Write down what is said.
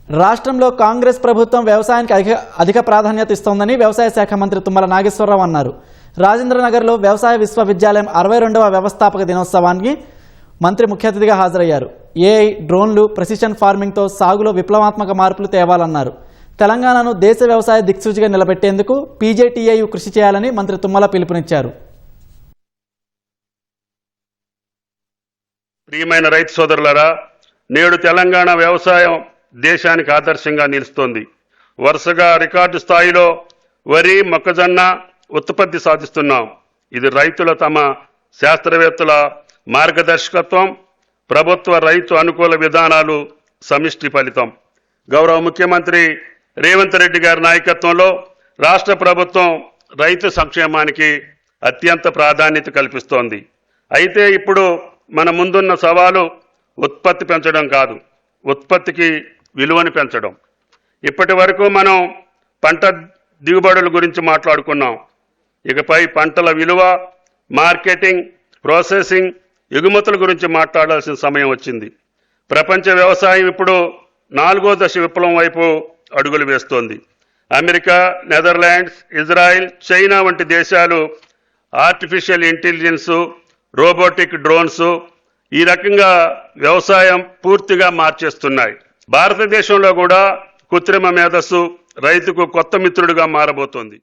రాష్ట్రంలో కాంగ్రెస్ ప్రభుత్వం వ్యవసాయానికి అధిక ప్రాధాన్యత ఇస్తోందని వ్యవసాయ శాఖ మంత్రి తుమ్మల నాగేశ్వరరావు అన్నారు. రాజేంద్రనగర్లో వ్యవసాయ విశ్వవిద్యాలయం 62వ వ్యవస్థాపక దినోత్సవానికి మంత్రి ముఖ్య అతిథిగా హాజరయ్యారు. ఏఐ, డ్రోన్లు, ప్రెసిషన్ ఫార్మింగ్తో సాగులో విప్లవాత్మక మార్పులు తేవాలన్నారు. తెలంగాణను దేశ వ్యవసాయ దిక్సూచిగా నిలబెట్టేందుకు పీజేటీఐయు కృషి చేయాలని మంత్రి తుమ్మల పిలుపునిచ్చారు. ప్రియమైన రైతు సోదరులారా, నేడు తెలంగాణ వ్యవసాయం దేశానికి ఆదర్శంగా నిలుస్తోంది. వరుసగా రికార్డు స్థాయిలో వరి, మొక్కజొన్న ఉత్పత్తి సాధిస్తున్నాం. ఇది రైతుల తమ శాస్త్రవేత్తల మార్గదర్శకత్వం, ప్రభుత్వ రైతు అనుకూల విధానాలు సమిష్టి ఫలితం. గౌరవ ముఖ్యమంత్రి రేవంత్ రెడ్డి గారి నాయకత్వంలో రాష్ట్ర ప్రభుత్వం రైతు సంక్షేమానికి అత్యంత ప్రాధాన్యత కల్పిస్తోంది. అయితే ఇప్పుడు మన ముందున్న సవాలు ఉత్పత్తి పెంచడం కాదు, ఉత్పత్తికి విలువను పెంచడం. ఇప్పటి వరకు మనం పంట దిగుబడుల గురించి మాట్లాడుకున్నాం. ఇకపై పంటల విలువ, మార్కెటింగ్, ప్రాసెసింగ్, ఎగుమతుల గురించి మాట్లాడాల్సిన సమయం వచ్చింది. ప్రపంచ వ్యవసాయం ఇప్పుడు 4వ దశ విప్లవం వైపు అడుగులు వేస్తోంది. అమెరికా, నెదర్లాండ్స్, ఇజ్రాయిల్, చైనా వంటి దేశాలు ఆర్టిఫిషియల్ ఇంటెలిజెన్స్, రోబోటిక్ డ్రోన్స్ ఈ రకంగా వ్యవసాయం పూర్తిగా మార్చేస్తున్నాయి. భారతదేశంలో కూడా కృత్రిమ మేధస్సు రైతుకు కొత్త మిత్రుడిగా మారబోతోంది.